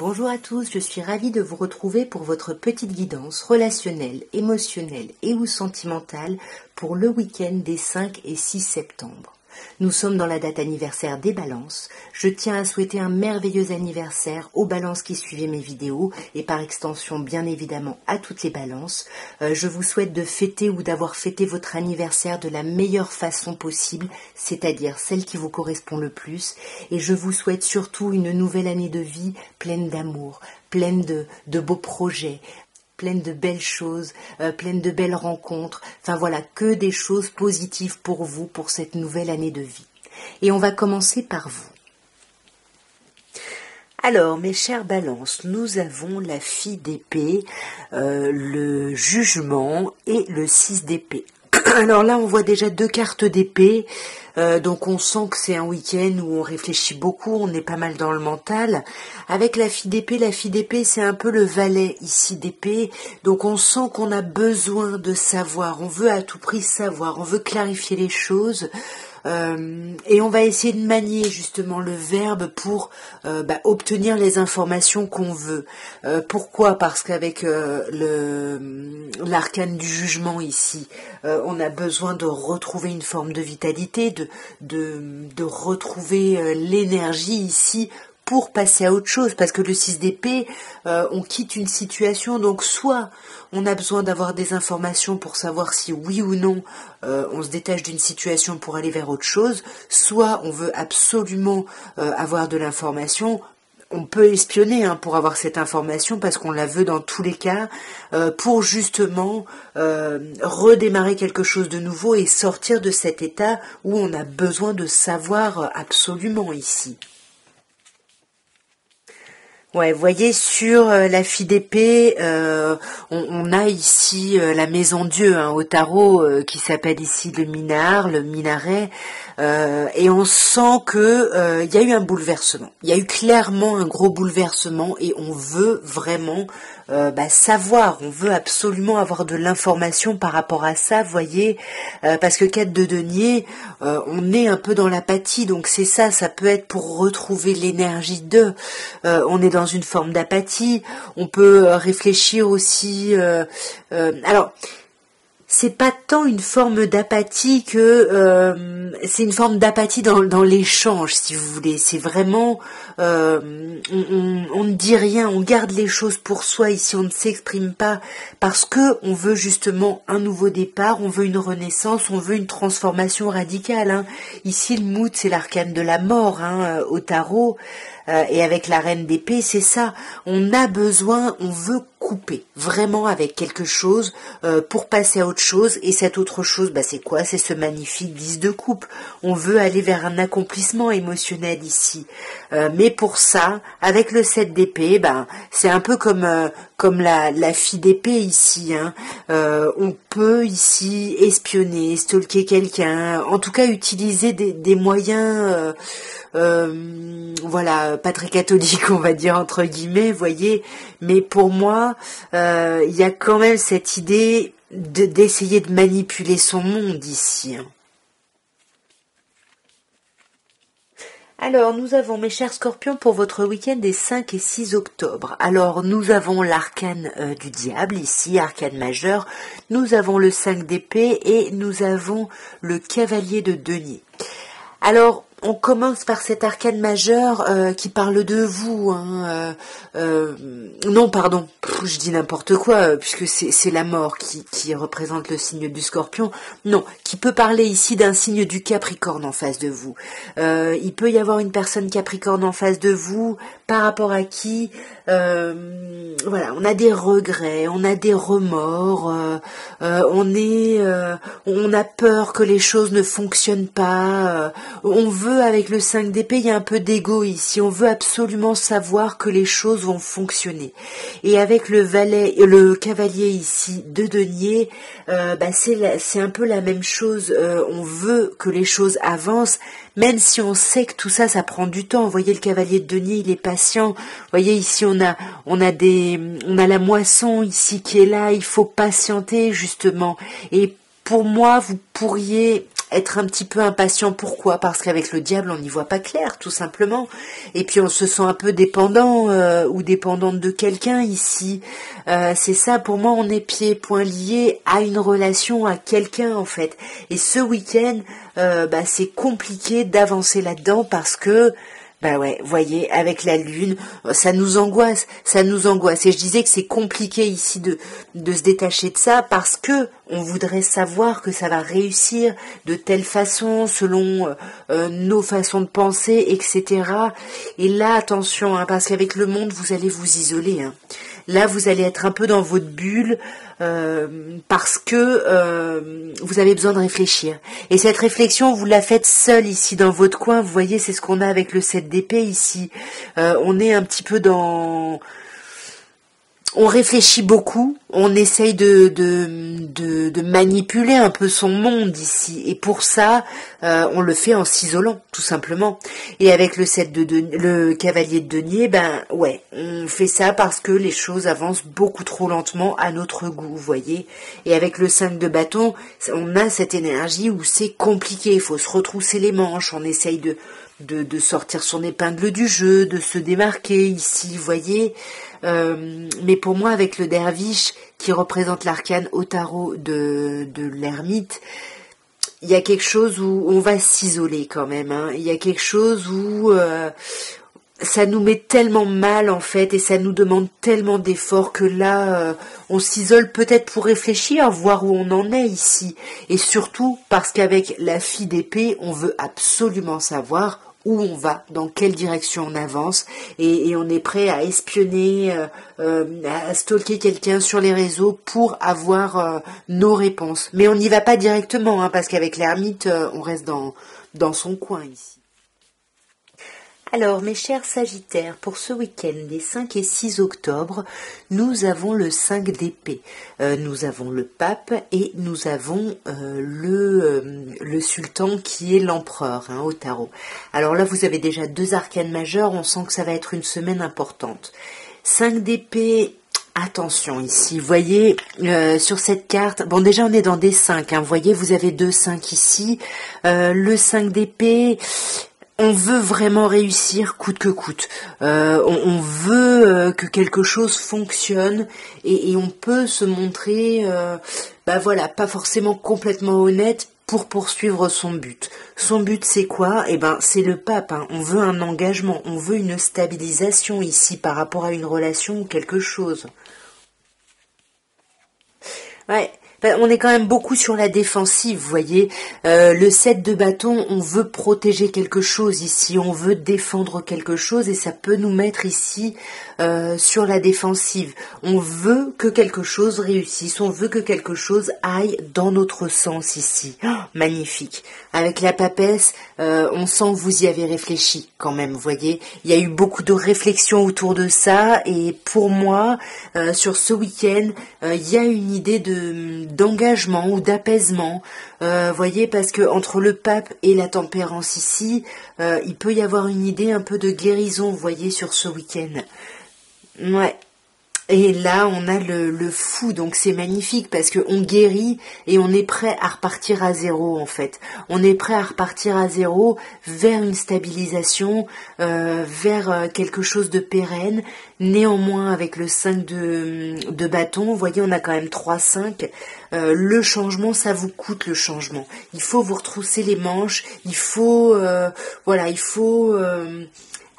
Bonjour à tous, je suis ravie de vous retrouver pour votre petite guidance relationnelle, émotionnelle et ou sentimentale pour le week-end des 5 et 6 septembre. Nous sommes dans la date anniversaire des balances. Je tiens à souhaiter un merveilleux anniversaire aux balances qui suivaient mes vidéos et par extension bien évidemment à toutes les balances. Je vous souhaite de fêter ou d'avoir fêté votre anniversaire de la meilleure façon possible, c'est-à-dire celle qui vous correspond le plus. Et je vous souhaite surtout une nouvelle année de vie pleine d'amour, pleine de beaux projets, pleine de belles choses, pleine de belles rencontres, enfin voilà, que des choses positives pour vous, pour cette nouvelle année de vie. Et on va commencer par vous. Alors, mes chères balances, nous avons la fille d'épée, le jugement et le 6 d'épée. Alors là, on voit déjà 2 cartes d'épée, donc on sent que c'est un week-end où on réfléchit beaucoup, on est pas mal dans le mental. Avec la fille d'épée, c'est un peu le valet ici d'épée, donc on sent qu'on a besoin de savoir, on veut à tout prix savoir, on veut clarifier les choses. Et on va essayer de manier justement le verbe pour obtenir les informations qu'on veut. Pourquoi ? Parce qu'avec l'arcane du jugement ici, on a besoin de retrouver une forme de vitalité, de retrouver l'énergie ici pour passer à autre chose, parce que le 6 d'épée, on quitte une situation, donc soit on a besoin d'avoir des informations pour savoir si oui ou non on se détache d'une situation pour aller vers autre chose, soit on veut absolument avoir de l'information. On peut espionner pour avoir cette information parce qu'on la veut dans tous les cas pour justement redémarrer quelque chose de nouveau et sortir de cet état où on a besoin de savoir absolument ici. Ouais, vous voyez sur la fille d'épée, on a ici la maison Dieu au tarot qui s'appelle ici le minaret, et on sent que il y a eu un bouleversement. Il y a eu clairement un gros bouleversement et on veut vraiment savoir, on veut absolument avoir de l'information par rapport à ça, vous voyez, parce que 4 de denier, on est un peu dans l'apathie, donc c'est ça, ça peut être pour retrouver l'énergie on est dans une forme d'apathie, on peut réfléchir aussi, alors, c'est pas tant une forme d'apathie que c'est une forme d'apathie dans l'échange, si vous voulez. C'est vraiment on ne dit rien, on garde les choses pour soi ici, on ne s'exprime pas parce que on veut justement un nouveau départ, on veut une renaissance, on veut une transformation radicale. Ici le mood, c'est l'arcane de la mort au tarot. Et avec la reine d'épée, c'est ça. On a besoin, on veut couper vraiment avec quelque chose pour passer à autre chose. Et cette autre chose, c'est quoi ? C'est ce magnifique 10 de coupe. On veut aller vers un accomplissement émotionnel ici. Mais pour ça, avec le 7 d'épée, c'est un peu comme la fille d'épée ici. On peut ici espionner, stalker quelqu'un, en tout cas utiliser des moyens... pas très catholique, on va dire entre guillemets, voyez, mais pour moi, il y a quand même cette idée d'essayer de manipuler son monde ici. Alors, nous avons, mes chers scorpions, pour votre week-end des 5 et 6 octobre. Alors, nous avons l'arcane du diable, ici, arcane majeur. Nous avons le 5 d'épée et nous avons le cavalier de denier. Alors, on commence par cet arcane majeur qui parle de vous. Non, pardon, je dis n'importe quoi, puisque c'est la mort qui représente le signe du scorpion. Non, qui peut parler ici d'un signe du capricorne en face de vous. Il peut y avoir une personne capricorne en face de vous, par rapport à qui, on a des regrets, on a des remords, on a peur que les choses ne fonctionnent pas, on veut, avec le 5 d'épée, il y a un peu d'ego ici, on veut absolument savoir que les choses vont fonctionner. Et avec le cavalier ici de denier, c'est un peu la même chose, on veut que les choses avancent, même si on sait que tout ça, ça prend du temps. Vous voyez, le cavalier de denier, il est patient. Vous voyez, ici, on a la moisson ici qui est là. Il faut patienter, justement. Et pour moi, vous pourriez être un petit peu impatient. Pourquoi? Parce qu'avec le diable, on n'y voit pas clair, tout simplement. Et puis on se sent un peu dépendant ou dépendante de quelqu'un ici. C'est ça, pour moi, on est pieds et poings liés à une relation, à quelqu'un en fait. Et ce week-end, c'est compliqué d'avancer là-dedans parce que bah ouais, voyez, avec la lune, ça nous angoisse. Et je disais que c'est compliqué ici de se détacher de ça parce que on voudrait savoir que ça va réussir de telle façon, selon nos façons de penser, etc. Et là, attention, hein, parce qu'avec le monde, vous allez vous isoler. Hein. Là, vous allez être un peu dans votre bulle parce que vous avez besoin de réfléchir. Et cette réflexion, vous la faites seule ici dans votre coin. Vous voyez, c'est ce qu'on a avec le 7 d'épée ici. On est un petit peu dans... On réfléchit beaucoup, on essaye de manipuler un peu son monde ici. Et pour ça, on le fait en s'isolant, tout simplement. Et avec le le cavalier de denier, on fait ça parce que les choses avancent beaucoup trop lentement à notre goût, vous voyez. Et avec le 5 de bâton, on a cette énergie où c'est compliqué, il faut se retrousser les manches, on essaye de sortir son épingle du jeu, de se démarquer ici, vous voyez. Mais pour moi, avec le derviche qui représente l'arcane au tarot de l'ermite, il y a quelque chose où on va s'isoler quand même. Hein. Il y a quelque chose où ça nous met tellement mal en fait et ça nous demande tellement d'efforts que là, on s'isole peut-être pour réfléchir, voir où on en est ici. Et surtout parce qu'avec la fille d'épée, on veut absolument savoir où on va, dans quelle direction on avance, et on est prêt à espionner, à stalker quelqu'un sur les réseaux pour avoir nos réponses. Mais on n'y va pas directement, hein, parce qu'avec l'ermite, on reste dans son coin ici. Alors, mes chers Sagittaires, pour ce week-end des 5 et 6 octobre, nous avons le 5 d'épée, nous avons le pape et nous avons le sultan qui est l'empereur au tarot. Alors là, vous avez déjà 2 arcanes majeurs, on sent que ça va être une semaine importante. 5 d'épée... Attention ici, vous voyez, sur cette carte, bon déjà on est dans des 5, vous voyez, vous avez 2 5 ici, le 5 d'épée... On veut vraiment réussir coûte que coûte. On veut que quelque chose fonctionne et on peut se montrer, pas forcément complètement honnête pour poursuivre son but. Son but c'est quoi? C'est le pape. Hein. On veut un engagement, on veut une stabilisation ici par rapport à une relation ou quelque chose. Ouais. On est quand même beaucoup sur la défensive, vous voyez. Le 7 de bâton, on veut protéger quelque chose ici, on veut défendre quelque chose et ça peut nous mettre ici sur la défensive. On veut que quelque chose réussisse, on veut que quelque chose aille dans notre sens ici. Oh, magnifique. Avec la papesse, on sent que vous y avez réfléchi quand même, vous voyez. Il y a eu beaucoup de réflexions autour de ça et pour moi, sur ce week-end, il y a une idée d'engagement ou d'apaisement, voyez, parce que entre le pape et la tempérance ici, il peut y avoir une idée un peu de guérison, vous voyez, sur ce week-end. Ouais. Et là, on a le fou, donc c'est magnifique parce que on guérit et on est prêt à repartir à zéro en fait. On est prêt à repartir à zéro vers une stabilisation, vers quelque chose de pérenne. Néanmoins, avec le 5 de bâton, vous voyez, on a quand même 3-5. Le changement, ça vous coûte le changement. Il faut vous retrousser les manches, il faut,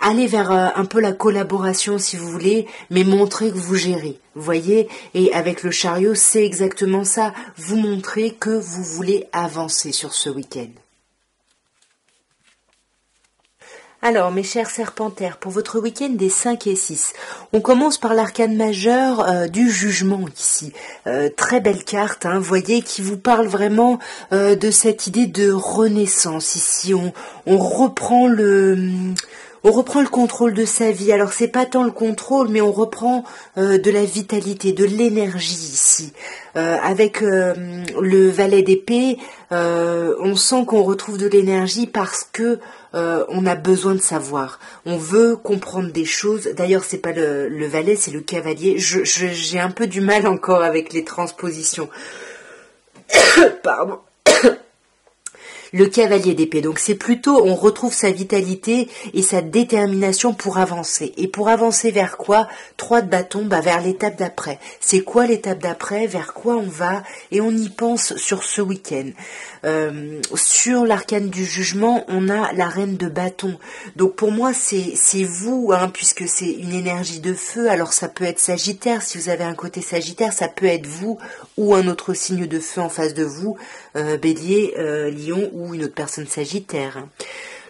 aller vers un peu la collaboration si vous voulez, mais montrer que vous gérez, vous voyez. Et avec le chariot, c'est exactement ça. Vous montrez que vous voulez avancer sur ce week-end. Alors, mes chers serpentaires, pour votre week-end des 5 et 6, on commence par l'arcane majeur du jugement ici. Très belle carte, vous voyez, qui vous parle vraiment de cette idée de renaissance ici. On reprend le contrôle de sa vie. Alors c'est pas tant le contrôle, mais on reprend de la vitalité, de l'énergie ici. Avec le valet d'épée, on sent qu'on retrouve de l'énergie parce que on a besoin de savoir. On veut comprendre des choses. D'ailleurs, c'est pas le valet, c'est le cavalier. J'ai un peu du mal encore avec les transpositions. Pardon. Le cavalier d'épée, donc c'est plutôt, on retrouve sa vitalité et sa détermination pour avancer. Et pour avancer vers quoi? 3 de bâton, vers l'étape d'après. C'est quoi l'étape d'après? Vers quoi on va? Et on y pense sur ce week-end. Sur l'arcane du jugement, on a la reine de bâton. Donc pour moi, c'est vous, puisque c'est une énergie de feu. Alors ça peut être Sagittaire, si vous avez un côté Sagittaire, ça peut être vous ou un autre signe de feu en face de vous, Bélier, Lion ou une autre personne Sagittaire.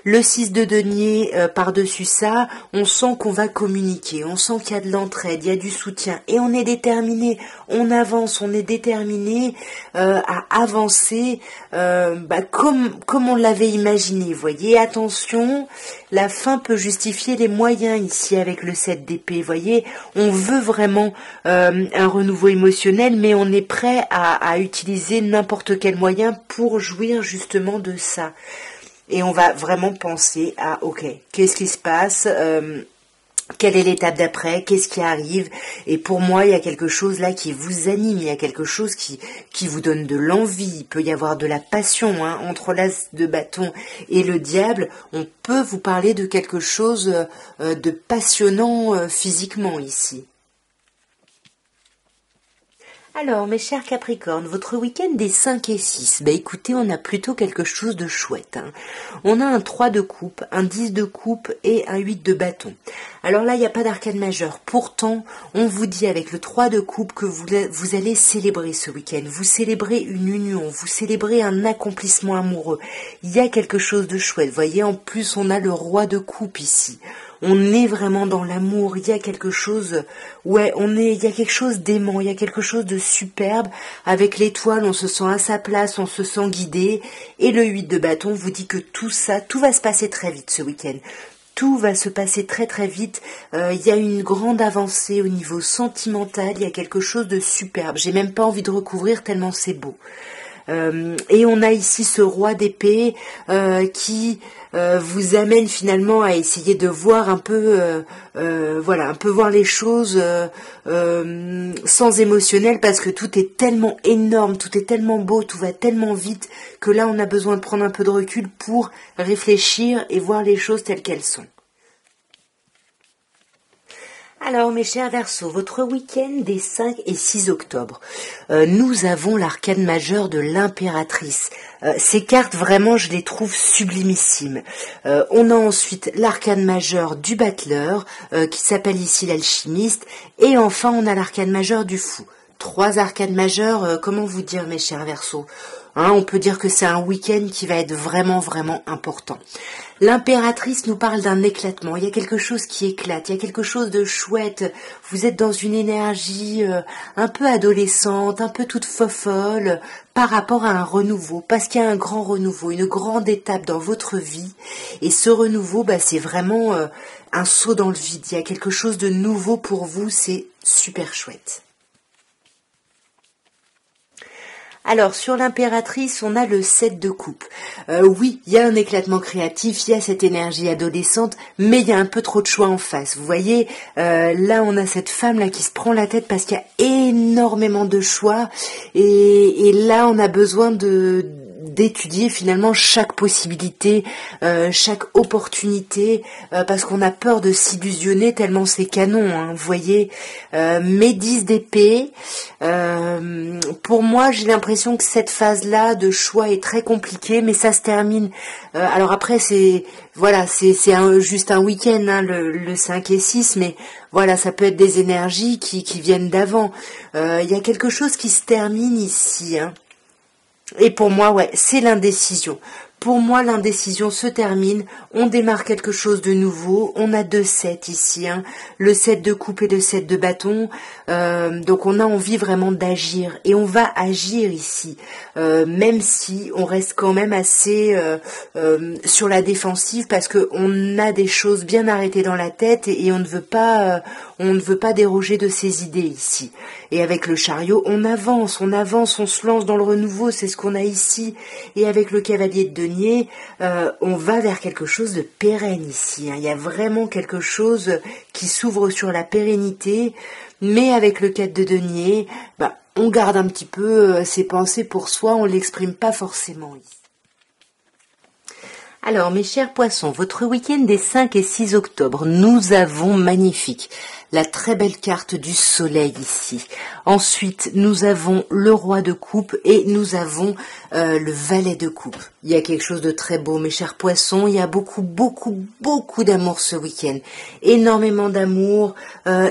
Le 6 de denier, par-dessus ça, on sent qu'on va communiquer, on sent qu'il y a de l'entraide, il y a du soutien, et on est déterminé, on avance, on est déterminé à avancer comme on l'avait imaginé, voyez, attention, la fin peut justifier les moyens ici avec le 7 d'épée, voyez, on veut vraiment un renouveau émotionnel, mais on est prêt à utiliser n'importe quel moyen pour jouir justement de ça. Et on va vraiment penser à, ok, qu'est-ce qui se passe, quelle est l'étape d'après, qu'est-ce qui arrive. Et pour moi, il y a quelque chose là qui vous anime, il y a quelque chose qui vous donne de l'envie. Il peut y avoir de la passion entre l'as de bâton et le diable. On peut vous parler de quelque chose de passionnant physiquement ici. Alors, mes chers Capricornes, votre week-end des 5 et 6, écoutez, on a plutôt quelque chose de chouette. On a un 3 de coupe, un 10 de coupe et un 8 de bâton. Alors là, il n'y a pas d'arcane majeur. Pourtant, on vous dit avec le 3 de coupe que vous allez célébrer ce week-end. Vous célébrez une union, vous célébrez un accomplissement amoureux. Il y a quelque chose de chouette. Vous voyez, en plus, on a le roi de coupe ici. On est vraiment dans l'amour, il y a quelque chose, il y a quelque chose d'aimant, il y a quelque chose de superbe. Avec l'étoile, on se sent à sa place, on se sent guidé. Et le 8 de bâton vous dit que tout va se passer très vite ce week-end. Tout va se passer très très vite. Il y a une grande avancée au niveau sentimental, il y a quelque chose de superbe. J'ai même pas envie de recouvrir tellement c'est beau. Et on a ici ce roi d'épée qui vous amène finalement à essayer de voir un peu, voir les choses sans émotionnel, parce que tout est tellement énorme, tout est tellement beau, tout va tellement vite que là on a besoin de prendre un peu de recul pour réfléchir et voir les choses telles qu'elles sont. Alors mes chers Verseaux, votre week-end des 5 et 6 octobre, nous avons l'arcane majeur de l'impératrice. Ces cartes, vraiment, je les trouve sublimissimes. On a ensuite l'arcane majeur du battleur, qui s'appelle ici l'alchimiste, et enfin on a l'arcane majeur du fou. 3 arcanes majeures, comment vous dire mes chers Verseaux, on peut dire que c'est un week-end qui va être vraiment, vraiment important. L'impératrice nous parle d'un éclatement, il y a quelque chose qui éclate, il y a quelque chose de chouette, vous êtes dans une énergie un peu adolescente, un peu toute fofolle par rapport à un renouveau, parce qu'il y a un grand renouveau, une grande étape dans votre vie, et ce renouveau, c'est vraiment un saut dans le vide, il y a quelque chose de nouveau pour vous, c'est super chouette. Alors, sur l'impératrice, on a le 7 de coupe. Oui, il y a un éclatement créatif, il y a cette énergie adolescente, mais il y a un peu trop de choix en face. Vous voyez, là, on a cette femme-là qui se prend la tête parce qu'il y a énormément de choix. Et là, on a besoin d'étudier finalement chaque possibilité, chaque opportunité, parce qu'on a peur de s'illusionner tellement c'est canon, vous voyez. Mes 10 d'épée, pour moi j'ai l'impression que cette phase-là de choix est très compliquée, mais ça se termine. Alors après c'est juste un week-end, le 5 et 6, mais voilà, ça peut être des énergies qui viennent d'avant. Il y a quelque chose qui se termine ici, Et pour moi, c'est l'indécision. Pour moi, l'indécision se termine, on démarre quelque chose de nouveau, on a 2 sets ici, le 7 de coupe et le 7 de bâton, donc on a envie vraiment d'agir, et on va agir ici, même si on reste quand même assez sur la défensive, parce qu'on a des choses bien arrêtées dans la tête, et on ne veut pas déroger de ces idées ici. Et avec le chariot, on avance, on se lance dans le renouveau, c'est ce qu'on a ici, et avec le cavalier de denier, on va vers quelque chose de pérenne ici. Il y a vraiment quelque chose qui s'ouvre sur la pérennité, mais avec le 4 de denier, on garde un petit peu ses pensées pour soi, on l'exprime pas forcément ici. Alors, mes chers poissons, votre week-end des 5 et 6 octobre, nous avons magnifique la très belle carte du soleil ici. Ensuite, nous avons le roi de coupe et nous avons le valet de coupe. Il y a quelque chose de très beau, mes chers poissons. Il y a beaucoup, beaucoup, beaucoup d'amour ce week-end. Énormément d'amour,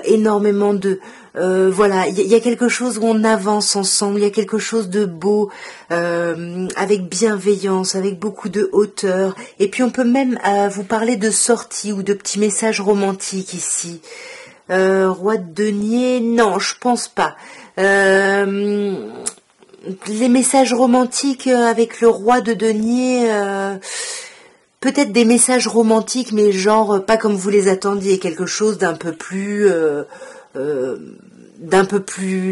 énormément de... voilà, il y a quelque chose où on avance ensemble, il y a quelque chose de beau, avec bienveillance, avec beaucoup de hauteur. Et puis on peut même vous parler de sorties ou de petits messages romantiques ici. Roi de denier, non, je pense pas. Les messages romantiques avec le roi de denier, peut-être des messages romantiques, mais genre pas comme vous les attendiez, quelque chose d'un peu plus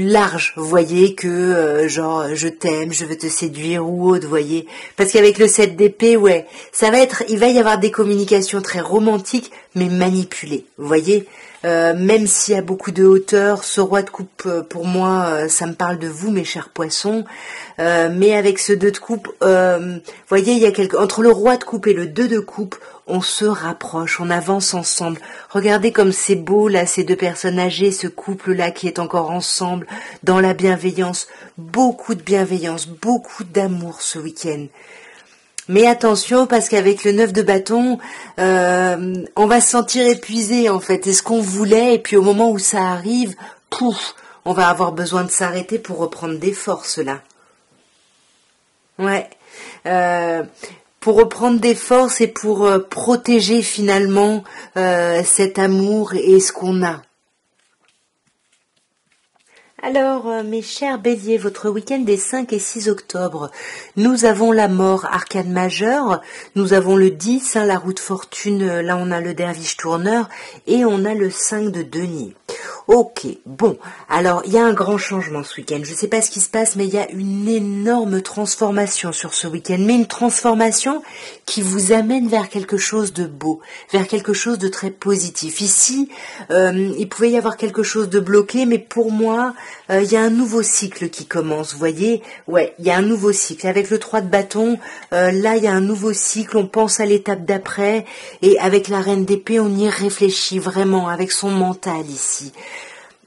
large, vous voyez, que genre je t'aime, je veux te séduire ou autre, vous voyez. Parce qu'avec le 7 d'épée, ouais, il va y avoir des communications très romantiques, mais manipulées, vous voyez. Même s'il y a beaucoup de hauteur, ce roi de coupe, pour moi, ça me parle de vous, mes chers poissons. Mais avec ce 2 de coupe, voyez, il y a entre le roi de coupe et le 2 de coupe, on se rapproche, on avance ensemble. Regardez comme c'est beau, là, ces 2 personnes âgées, ce couple-là qui est encore ensemble, dans la bienveillance. Beaucoup de bienveillance, beaucoup d'amour ce week-end. Mais attention, parce qu'avec le 9 de bâton, on va se sentir épuisé, en fait. C'est ce qu'on voulait, et puis au moment où ça arrive, pouf, on va avoir besoin de s'arrêter pour reprendre des forces, là. Ouais. Pour reprendre des forces et pour protéger finalement cet amour et ce qu'on a. Alors, mes chers béliers, votre week-end des 5 et 6 octobre, nous avons la mort, arcane majeure, nous avons le 10, la roue de fortune, là on a le derviche tourneur, et on a le 5 de denier. Ok, bon, alors il y a un grand changement ce week-end, je ne sais pas ce qui se passe, mais il y a une énorme transformation sur ce week-end, mais une transformation qui vous amène vers quelque chose de beau, vers quelque chose de très positif. Ici, il pouvait y avoir quelque chose de bloqué, mais pour moi, il y a un nouveau cycle qui commence, vous voyez. Ouais, il y a un nouveau cycle. Avec le 3 de bâton, là, il y a un nouveau cycle, on pense à l'étape d'après, et avec la reine d'épée, on y réfléchit vraiment, avec son mental ici.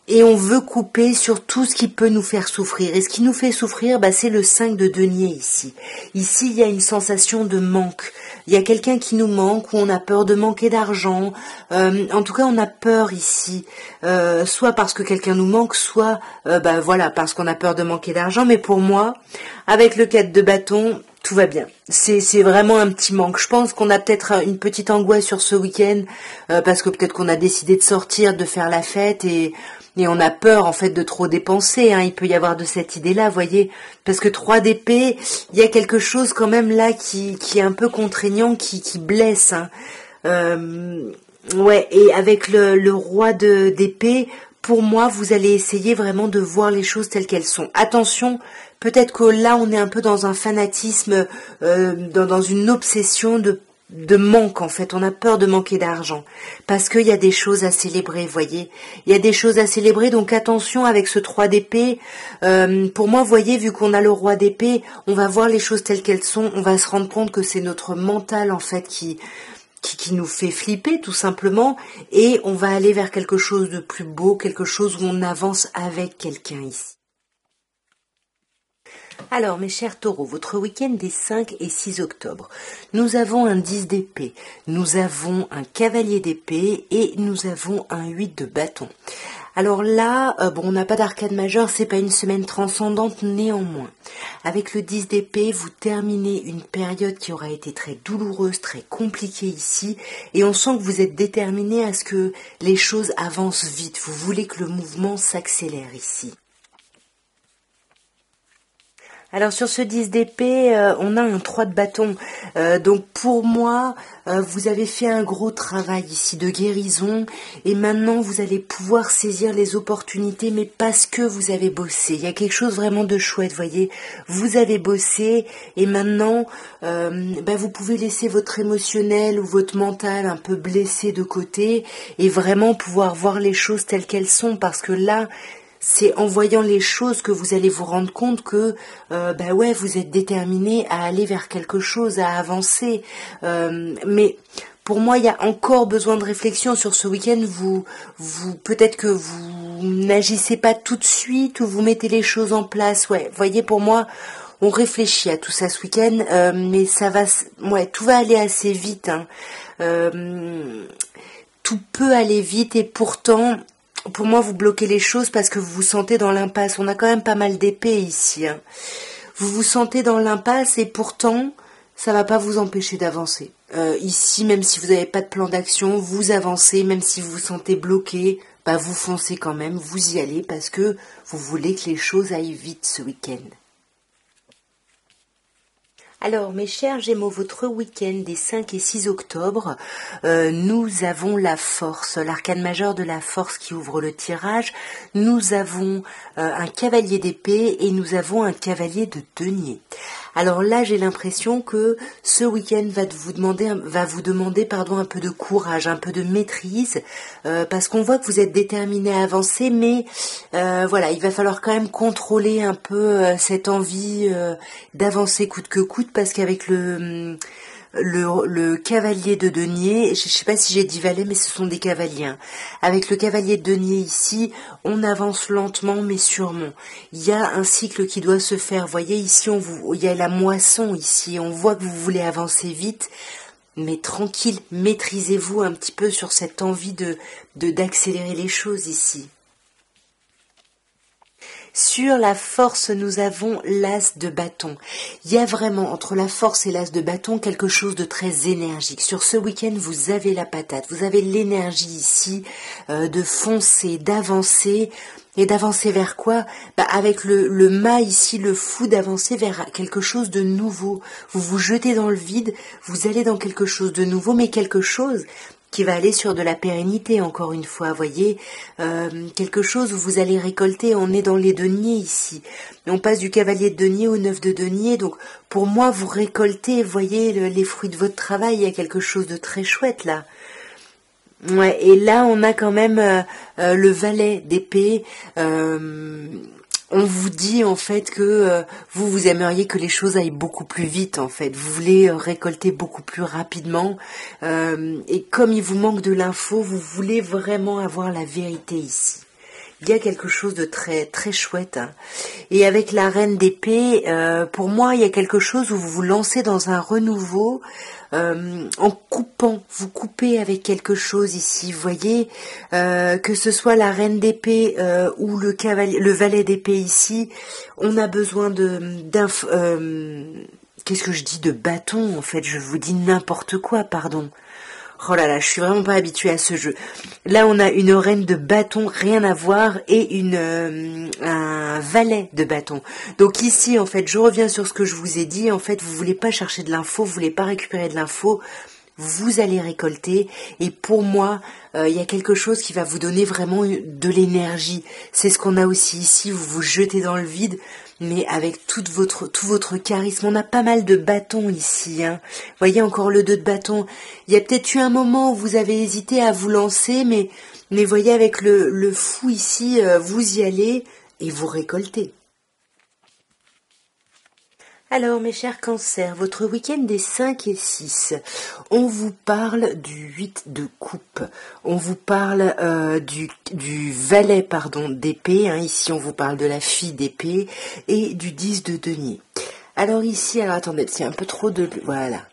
Et on veut couper sur tout ce qui peut nous faire souffrir. Et ce qui nous fait souffrir, c'est le 5 de denier ici. Ici, il y a une sensation de manque. Il y a quelqu'un qui nous manque, ou on a peur de manquer d'argent. En tout cas, on a peur ici. Soit parce que quelqu'un nous manque, soit voilà, parce qu'on a peur de manquer d'argent. Mais pour moi, avec le 4 de bâton, tout va bien. C'est vraiment un petit manque. Je pense qu'on a peut-être une petite angoisse sur ce week-end, parce que peut-être qu'on a décidé de sortir, de faire la fête, et on a peur en fait de trop dépenser, hein. Il peut y avoir de cette idée-là, voyez, parce que 3 d'épée, il y a quelque chose quand même là qui est un peu contraignant, qui blesse, hein. Ouais, et avec le roi d'épée, pour moi, vous allez essayer vraiment de voir les choses telles qu'elles sont. Attention, peut-être que là, on est un peu dans un fanatisme, dans une obsession de manque, en fait. On a peur de manquer d'argent. Parce qu'il y a des choses à célébrer, voyez. Il y a des choses à célébrer, donc attention avec ce 3 d'épée. Pour moi, voyez, vu qu'on a le roi d'épée, on va voir les choses telles qu'elles sont. On va se rendre compte que c'est notre mental, en fait, qui nous fait flipper tout simplement, et on va aller vers quelque chose de plus beau, quelque chose où on avance avec quelqu'un ici. Alors mes chers taureaux, votre week-end des 5 et 6 octobre, nous avons un 10 d'épée, nous avons un cavalier d'épée et nous avons un 8 de bâton. Alors là, on n'a pas d'arcade majeure, c'est pas une semaine transcendante, néanmoins. Avec le 10 d'épée, vous terminez une période qui aura été très douloureuse, très compliquée ici, et on sent que vous êtes déterminé à ce que les choses avancent vite. Vous voulez que le mouvement s'accélère ici. Alors sur ce 10 d'épée, on a un 3 de bâton. Donc pour moi, vous avez fait un gros travail ici de guérison, et maintenant vous allez pouvoir saisir les opportunités, mais parce que vous avez bossé. Il y a quelque chose vraiment de chouette, voyez. Vous avez bossé, et maintenant vous pouvez laisser votre émotionnel ou votre mental un peu blessé de côté, et vraiment pouvoir voir les choses telles qu'elles sont, parce que là, c'est en voyant les choses que vous allez vous rendre compte que bah ouais, vous êtes déterminé à aller vers quelque chose, à avancer. Mais pour moi, il y a encore besoin de réflexion sur ce week-end. Vous peut-être que vous n'agissez pas tout de suite ou vous mettez les choses en place. Ouais, voyez, pour moi, on réfléchit à tout ça ce week-end, mais ça va, ouais, tout va aller assez vite. Hein. Tout peut aller vite et pourtant, pour moi, vous bloquez les choses parce que vous vous sentez dans l'impasse. On a quand même pas mal d'épées ici. Hein. Vous vous sentez dans l'impasse et pourtant, ça va pas vous empêcher d'avancer. Ici, même si vous n'avez pas de plan d'action, vous avancez, même si vous vous sentez bloqué, bah vous foncez quand même, vous y allez parce que vous voulez que les choses aillent vite ce week-end. Alors, mes chers Gémeaux, votre week-end des 5 et 6 octobre, nous avons la force, l'arcane majeur de la force qui ouvre le tirage. Nous avons un cavalier d'épée et nous avons un cavalier de denier. Alors là, j'ai l'impression que ce week-end va vous demander un peu de courage, un peu de maîtrise, parce qu'on voit que vous êtes déterminé à avancer, mais voilà, il va falloir quand même contrôler un peu cette envie d'avancer coûte que coûte, parce qu'avec le cavalier de denier, je ne sais pas si j'ai dit valet, mais ce sont des cavaliers. Hein. Avec le cavalier de denier ici, on avance lentement mais sûrement. Il y a un cycle qui doit se faire. Vous voyez ici, il y a la moisson ici. On voit que vous voulez avancer vite, mais tranquille. Maîtrisez-vous un petit peu sur cette envie d'accélérer les choses ici. Sur la force, nous avons l'as de bâton. Il y a vraiment entre la force et l'as de bâton quelque chose de très énergique. Sur ce week-end, vous avez la patate, vous avez l'énergie ici de foncer, d'avancer. Et d'avancer vers quoi? Avec le mât ici, le fou, d'avancer vers quelque chose de nouveau. Vous vous jetez dans le vide, vous allez dans quelque chose de nouveau, mais quelque chose qui va aller sur de la pérennité, encore une fois, voyez, quelque chose où vous allez récolter. On est dans les deniers ici. On passe du cavalier de denier au 9 de denier, donc pour moi, vous récoltez, voyez, les fruits de votre travail. Il y a quelque chose de très chouette là. Ouais, et là, on a quand même le valet d'épée. On vous dit en fait que vous aimeriez que les choses aillent beaucoup plus vite en fait. Vous voulez récolter beaucoup plus rapidement et comme il vous manque de l'info, vous voulez vraiment avoir la vérité ici. Il y a quelque chose de très très chouette. Hein. Et avec la reine d'épée, pour moi, il y a quelque chose où vous vous lancez dans un renouveau en coupant. Vous coupez avec quelque chose ici. Vous voyez, que ce soit la reine d'épée ou le valet d'épée ici, on a besoin qu'est-ce que je dis, de bâton en fait. Je vous dis n'importe quoi, pardon. Oh là là, je suis vraiment pas habituée à ce jeu. Là, on a une reine de bâton, rien à voir, et un valet de bâton. Donc ici, en fait, je reviens sur ce que je vous ai dit. En fait, vous voulez pas chercher de l'info, vous voulez pas récupérer de l'info. Vous allez récolter. Et pour moi, il y a quelque chose qui va vous donner vraiment de l'énergie. C'est ce qu'on a aussi ici. Vous vous jetez dans le vide, mais avec tout votre charisme. On a pas mal de bâtons ici. Hein. Vous voyez encore le 2 de bâton. Il y a peut-être eu un moment où vous avez hésité à vous lancer, mais voyez avec le fou ici, vous y allez et vous récoltez. Alors, mes chers cancers, votre week-end des 5 et 6, on vous parle du 8 de coupe, on vous parle du valet d'épée, hein, ici on vous parle de la fille d'épée, et du 10 de denier. Alors ici, attendez, c'est un peu trop de... Voilà.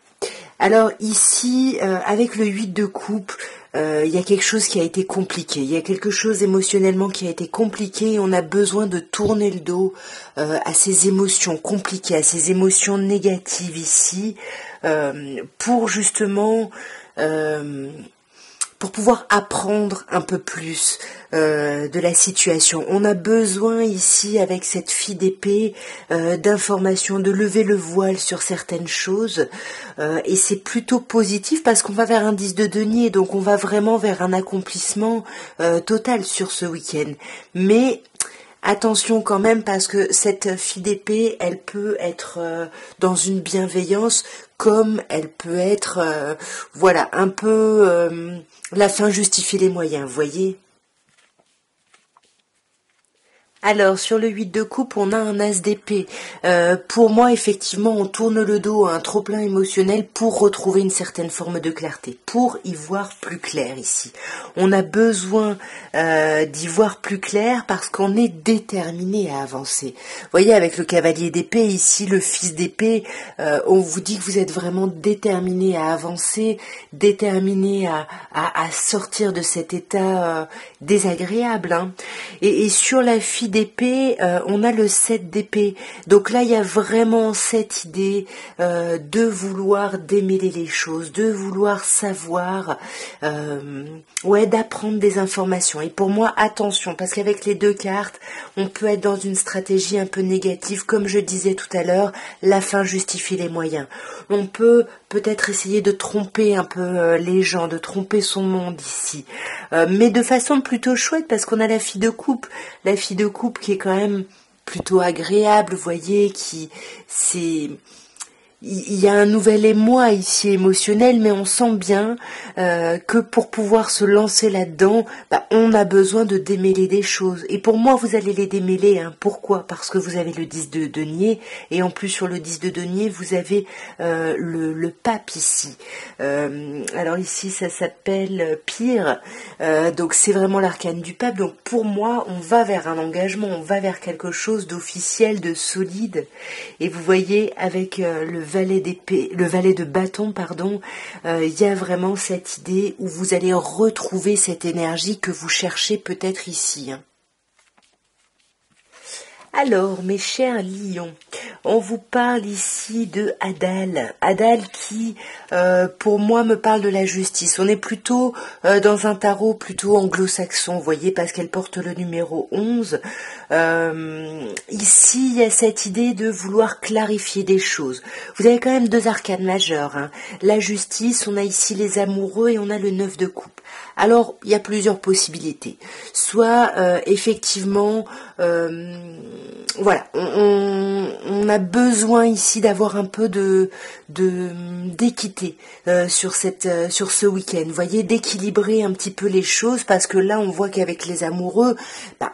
Alors ici, avec le 8 de coupe, il y a quelque chose qui a été compliqué, il y a quelque chose émotionnellement qui a été compliqué et on a besoin de tourner le dos à ces émotions compliquées, à ces émotions négatives ici, pour justement... pour pouvoir apprendre un peu plus de la situation. On a besoin ici, avec cette fille d'épée, d'informations, de lever le voile sur certaines choses. Et c'est plutôt positif parce qu'on va vers un 10 de denier, donc on va vraiment vers un accomplissement total sur ce week-end. Mais... attention quand même parce que cette fille d'épée, elle peut être dans une bienveillance comme elle peut être, voilà, un peu la fin justifie les moyens, vous voyez. Alors, sur le 8 de coupe, on a un as d'épée. Pour moi, effectivement, on tourne le dos à un trop-plein émotionnel pour retrouver une certaine forme de clarté, pour y voir plus clair ici. On a besoin d'y voir plus clair parce qu'on est déterminé à avancer. Vous voyez, avec le cavalier d'épée, ici, le fils d'épée, on vous dit que vous êtes vraiment déterminé à avancer, déterminé à sortir de cet état désagréable. Hein. Et sur la fille d'épée, on a le 7 d'épée. Donc là, il y a vraiment cette idée de vouloir démêler les choses, de vouloir savoir, d'apprendre des informations. Et pour moi, attention, parce qu'avec les deux cartes, on peut être dans une stratégie un peu négative. Comme je disais tout à l'heure, la fin justifie les moyens. On peut peut-être essayer de tromper un peu les gens, de tromper son monde ici. Mais de façon plutôt chouette, parce qu'on a la fille de coupe qui est quand même plutôt agréable, vous voyez, il y a un nouvel émoi ici émotionnel, mais on sent bien que pour pouvoir se lancer là-dedans, on a besoin de démêler des choses. Et pour moi, vous allez les démêler. Hein. Pourquoi ? Parce que vous avez le 10 de denier, et en plus sur le 10 de denier, vous avez le pape ici. Alors ici, ça s'appelle Pire. Donc c'est vraiment l'arcane du pape. Donc pour moi, on va vers un engagement, on va vers quelque chose d'officiel, de solide. Et vous voyez, avec le valet d'épée, le valet de bâton, pardon, il y a vraiment cette idée où vous allez retrouver cette énergie que vous cherchez peut-être ici. Hein. Alors, mes chers lions, on vous parle ici de Hadal. Hadal qui, pour moi, me parle de la justice. On est plutôt dans un tarot plutôt anglo-saxon, vous voyez, parce qu'elle porte le numéro 11. Ici, il y a cette idée de vouloir clarifier des choses. Vous avez quand même deux arcanes majeures. Hein. La justice, on a ici les amoureux et on a le 9 de coupe. Alors, il y a plusieurs possibilités. Soit, effectivement, on a besoin ici d'avoir un peu d'équité sur ce week-end. Vous voyez, d'équilibrer un petit peu les choses, parce que là, on voit qu'avec les amoureux,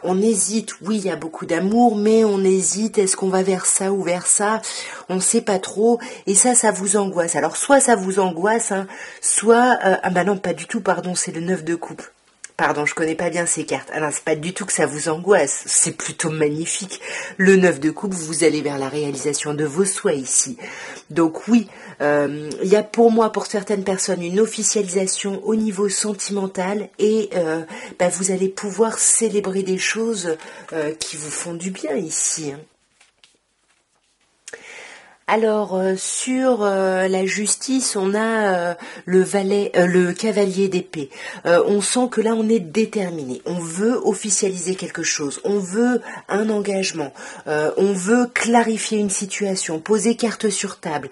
on hésite. Oui, il y a beaucoup d'amour, mais on hésite. Est-ce qu'on va vers ça ou vers ça ? On ne sait pas trop. Et ça vous angoisse. Alors, soit ça vous angoisse, hein, soit... non, pas du tout, pardon, c'est le 9 de coupe. Pardon, je connais pas bien ces cartes. Alors, c'est pas du tout que ça vous angoisse, c'est plutôt magnifique. Le 9 de coupe, vous allez vers la réalisation de vos souhaits ici. Donc oui, il y a pour moi, pour certaines personnes, une officialisation au niveau sentimental et vous allez pouvoir célébrer des choses qui vous font du bien ici. Hein. Alors sur la justice, on a le cavalier d'épée. On sent que là on est déterminé. On veut officialiser quelque chose. On veut un engagement. On veut clarifier une situation, poser carte sur table,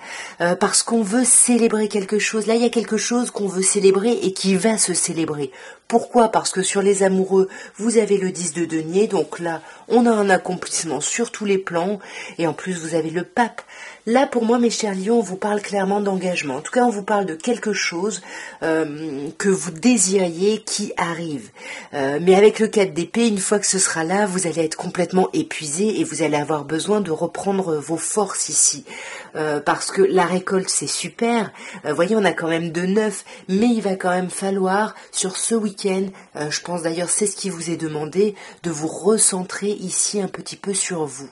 parce qu'on veut célébrer quelque chose. Là il y a quelque chose qu'on veut célébrer et qui va se célébrer. Pourquoi ? Parce que sur les amoureux, vous avez le 10 de denier, donc là, on a un accomplissement sur tous les plans, et en plus, vous avez le pape. Là, pour moi, mes chers lions, on vous parle clairement d'engagement. En tout cas, on vous parle de quelque chose que vous désiriez qui arrive. Mais avec le 4 d'épée, une fois que ce sera là, vous allez être complètement épuisé et vous allez avoir besoin de reprendre vos forces ici. Parce que la récolte, c'est super. Voyez, on a quand même 2-9, mais il va quand même falloir, sur ce week-end, je pense d'ailleurs c'est ce qui vous est demandé, de vous recentrer ici un petit peu sur vous.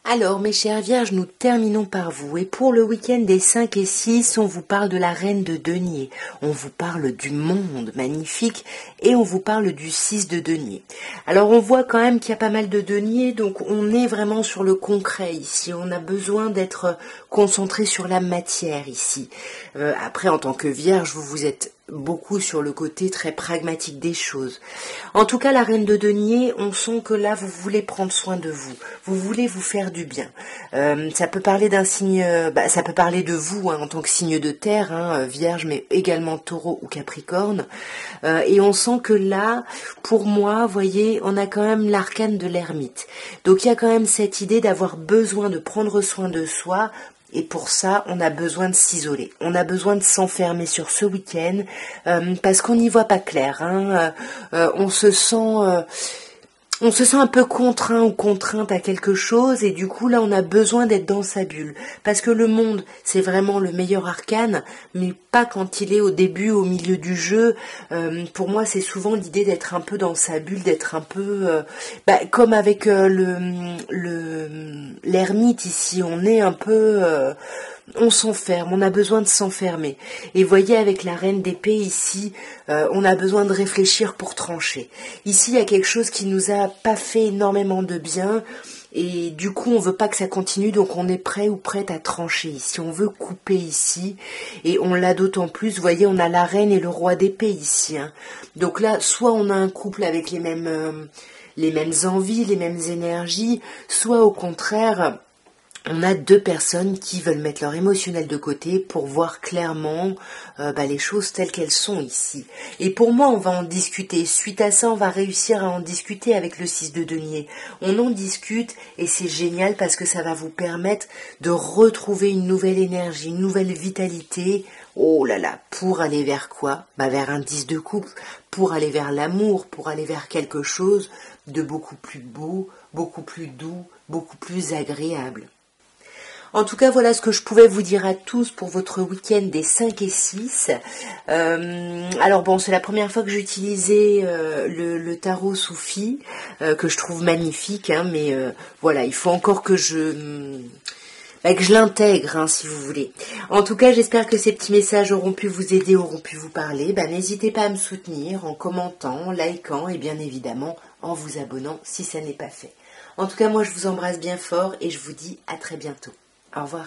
Alors, mes chères vierges, nous terminons par vous. Et pour le week-end des 5 et 6, on vous parle de la reine de denier. On vous parle du monde magnifique et on vous parle du 6 de denier. Alors, on voit quand même qu'il y a pas mal de deniers, donc on est vraiment sur le concret ici. On a besoin d'être concentré sur la matière ici. Après, en tant que vierge, vous êtes beaucoup sur le côté très pragmatique des choses. En tout cas, la reine de denier, on sent que là, vous voulez prendre soin de vous. Vous voulez vous faire du bien. Ça peut parler d'un signe, ça peut parler de vous en tant que signe de terre, vierge, mais également taureau ou capricorne. Et on sent que là, pour moi, voyez, on a quand même l'arcane de l'ermite. Donc, il y a quand même cette idée d'avoir besoin de prendre soin de soi, Et pour ça, on a besoin de s'isoler. On a besoin de s'enfermer sur ce week-end parce qu'on n'y voit pas clair. On se sent un peu contraint ou contrainte à quelque chose et du coup là on a besoin d'être dans sa bulle parce que le monde c'est vraiment le meilleur arcane mais pas quand il est au début, au milieu du jeu. Pour moi c'est souvent l'idée d'être un peu dans sa bulle, d'être un peu comme avec l'ermite ici, on est un peu on s'enferme, on a besoin de s'enfermer. Et voyez avec la reine d'épée ici, on a besoin de réfléchir pour trancher. Ici, il y a quelque chose qui nous a pas fait énormément de bien et du coup, on veut pas que ça continue, donc on est prêt ou prête à trancher ici. On veut couper ici et on l'a d'autant plus. Vous voyez, on a la reine et le roi d'épée ici. Donc là, soit on a un couple avec les mêmes envies, les mêmes énergies, soit au contraire on a deux personnes qui veulent mettre leur émotionnel de côté pour voir clairement les choses telles qu'elles sont ici. Et pour moi, on va en discuter. Suite à ça, on va réussir à en discuter avec le 6 de denier. On en discute et c'est génial parce que ça va vous permettre de retrouver une nouvelle énergie, une nouvelle vitalité. Oh là là, pour aller vers quoi? Vers un 10 de coupe, pour aller vers l'amour, pour aller vers quelque chose de beaucoup plus beau, beaucoup plus doux, beaucoup plus agréable. En tout cas, voilà ce que je pouvais vous dire à tous pour votre week-end des 5 et 6. Alors bon, c'est la première fois que j'utilisais le tarot Soufi, que je trouve magnifique, mais voilà, il faut encore que je l'intègre, si vous voulez. En tout cas, j'espère que ces petits messages auront pu vous aider, auront pu vous parler. N'hésitez pas à me soutenir en commentant, en likant et bien évidemment en vous abonnant si ça n'est pas fait. En tout cas, moi je vous embrasse bien fort et je vous dis à très bientôt. Au revoir.